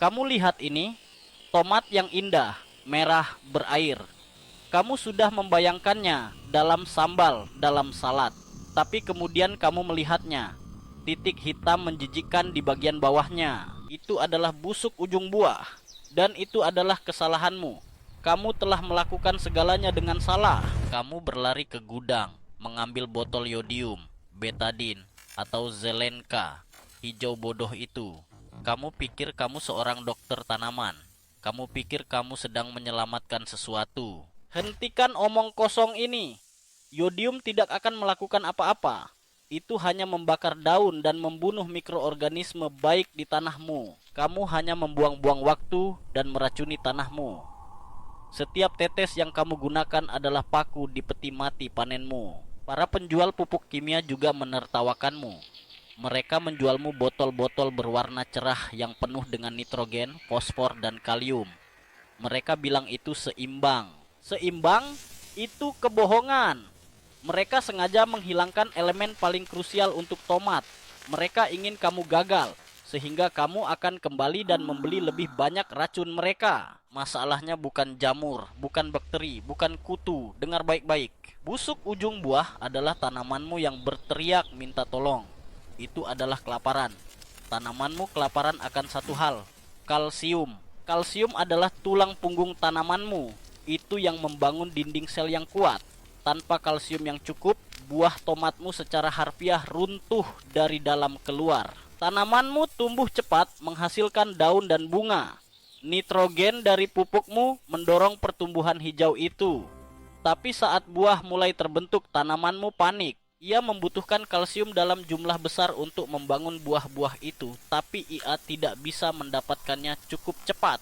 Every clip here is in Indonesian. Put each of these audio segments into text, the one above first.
Kamu lihat ini, tomat yang indah, merah berair. Kamu sudah membayangkannya dalam sambal, dalam salad. Tapi kemudian kamu melihatnya, titik hitam menjijikkan di bagian bawahnya. Itu adalah busuk ujung buah. Dan itu adalah kesalahanmu. Kamu telah melakukan segalanya dengan salah. Kamu berlari ke gudang, mengambil botol yodium, betadin, atau zelenka, hijau bodoh itu. Kamu pikir kamu seorang dokter tanaman. Kamu pikir kamu sedang menyelamatkan sesuatu. Hentikan omong kosong ini. Yodium tidak akan melakukan apa-apa. Itu hanya membakar daun dan membunuh mikroorganisme baik di tanahmu. Kamu hanya membuang-buang waktu dan meracuni tanahmu. Setiap tetes yang kamu gunakan adalah paku di peti mati panenmu. Para penjual pupuk kimia juga menertawakanmu. Mereka menjualmu botol-botol berwarna cerah yang penuh dengan nitrogen, fosfor, dan kalium. Mereka bilang itu seimbang. Seimbang? Itu kebohongan. Mereka sengaja menghilangkan elemen paling krusial untuk tomat. Mereka ingin kamu gagal, sehingga kamu akan kembali dan membeli lebih banyak racun mereka. Masalahnya bukan jamur, bukan bakteri, bukan kutu. Dengar baik-baik. Busuk ujung buah adalah tanamanmu yang berteriak minta tolong. Itu adalah kelaparan. Tanamanmu kelaparan akan satu hal, kalsium. Kalsium adalah tulang punggung tanamanmu. Itu yang membangun dinding sel yang kuat. Tanpa kalsium yang cukup, buah tomatmu secara harfiah runtuh dari dalam keluar. Tanamanmu tumbuh cepat, menghasilkan daun dan bunga. Nitrogen dari pupukmu mendorong pertumbuhan hijau itu. Tapi saat buah mulai terbentuk, tanamanmu panik. Ia membutuhkan kalsium dalam jumlah besar untuk membangun buah-buah itu, tapi ia tidak bisa mendapatkannya cukup cepat.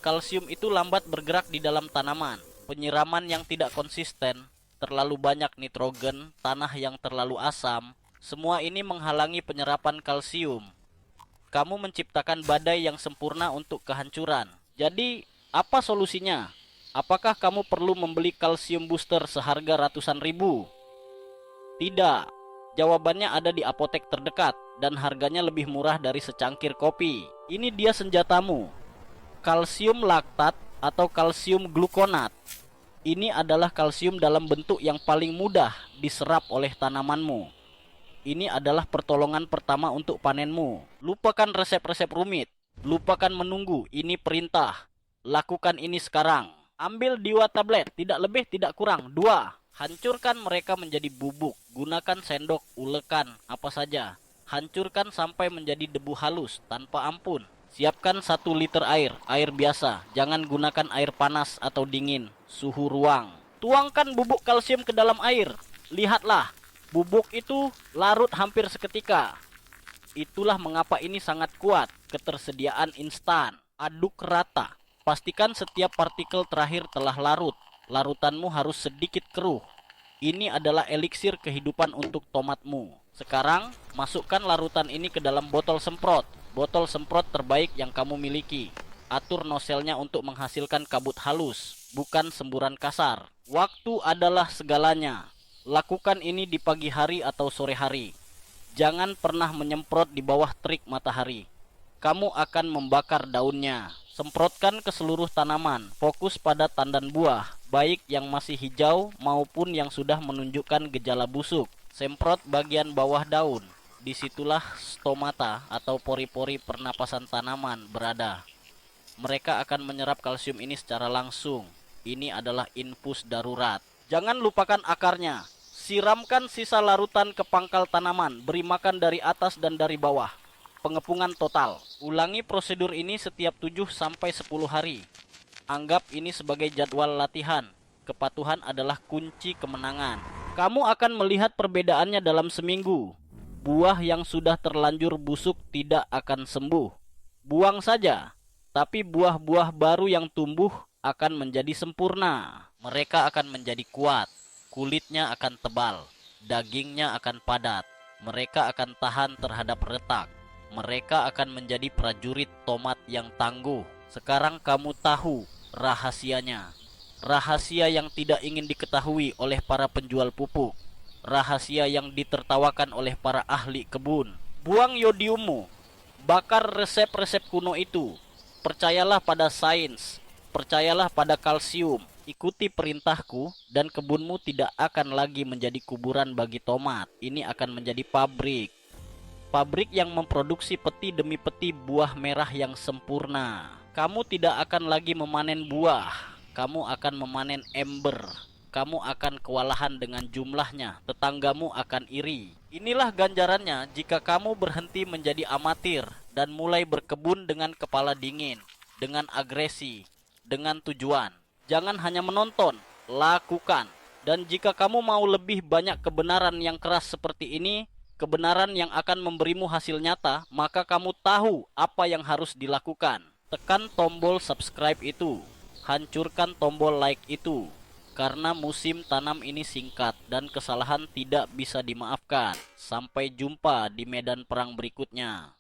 Kalsium itu lambat bergerak di dalam tanaman. Penyiraman yang tidak konsisten, terlalu banyak nitrogen, tanah yang terlalu asam, semua ini menghalangi penyerapan kalsium. Kamu menciptakan badai yang sempurna untuk kehancuran. Jadi, apa solusinya? Apakah kamu perlu membeli kalsium booster seharga ratusan ribu? Tidak. Jawabannya ada di apotek terdekat dan harganya lebih murah dari secangkir kopi. Ini dia senjatamu. Kalsium laktat atau kalsium glukonat. Ini adalah kalsium dalam bentuk yang paling mudah diserap oleh tanamanmu. Ini adalah pertolongan pertama untuk panenmu. Lupakan resep-resep rumit. Lupakan menunggu, ini perintah. Lakukan ini sekarang. Ambil 2 tablet, tidak lebih tidak kurang, 2. Hancurkan mereka menjadi bubuk. Gunakan sendok, ulekan, apa saja. Hancurkan sampai menjadi debu halus, tanpa ampun. Siapkan 1 liter air biasa. Jangan gunakan air panas atau dingin. Suhu ruang. Tuangkan bubuk kalsium ke dalam air. Lihatlah, bubuk itu larut hampir seketika. Itulah mengapa ini sangat kuat. Ketersediaan instan. Aduk rata. Pastikan setiap partikel terakhir telah larut. Larutanmu harus sedikit keruh. Ini adalah eliksir kehidupan untuk tomatmu. Sekarang, masukkan larutan ini ke dalam botol semprot. Botol semprot terbaik yang kamu miliki. Atur noselnya untuk menghasilkan kabut halus, bukan semburan kasar. Waktu adalah segalanya. Lakukan ini di pagi hari atau sore hari. Jangan pernah menyemprot di bawah terik matahari. Kamu akan membakar daunnya. Semprotkan ke seluruh tanaman. Fokus pada tandan buah, baik yang masih hijau maupun yang sudah menunjukkan gejala busuk. Semprot bagian bawah daun. Disitulah stomata atau pori-pori pernapasan tanaman berada. Mereka akan menyerap kalsium ini secara langsung. Ini adalah infus darurat. Jangan lupakan akarnya. Siramkan sisa larutan ke pangkal tanaman. Beri makan dari atas dan dari bawah. Pengepungan total. Ulangi prosedur ini setiap 7-10 hari. Anggap ini sebagai jadwal latihan. Kepatuhan adalah kunci kemenangan. Kamu akan melihat perbedaannya dalam seminggu. Buah yang sudah terlanjur busuk tidak akan sembuh. Buang saja. Tapi buah-buah baru yang tumbuh akan menjadi sempurna. Mereka akan menjadi kuat. Kulitnya akan tebal. Dagingnya akan padat. Mereka akan tahan terhadap retak. Mereka akan menjadi prajurit tomat yang tangguh. Sekarang kamu tahu rahasianya. Rahasia yang tidak ingin diketahui oleh para penjual pupuk. Rahasia yang ditertawakan oleh para ahli kebun. Buang yodiummu. Bakar resep-resep kuno itu. Percayalah pada sains, percayalah pada kalsium. Ikuti perintahku dan kebunmu tidak akan lagi menjadi kuburan bagi tomat. Ini akan menjadi pabrik. Pabrik yang memproduksi peti demi peti buah merah yang sempurna. Kamu tidak akan lagi memanen buah. Kamu akan memanen ember. Kamu akan kewalahan dengan jumlahnya. Tetanggamu akan iri. Inilah ganjarannya jika kamu berhenti menjadi amatir dan mulai berkebun dengan kepala dingin, dengan agresi, dengan tujuan. Jangan hanya menonton, lakukan. Dan jika kamu mau lebih banyak kebenaran yang keras seperti ini, kebenaran yang akan memberimu hasil nyata, maka kamu tahu apa yang harus dilakukan. Tekan tombol subscribe itu, hancurkan tombol like itu, karena musim tanam ini singkat dan kesalahan tidak bisa dimaafkan. Sampai jumpa di medan perang berikutnya.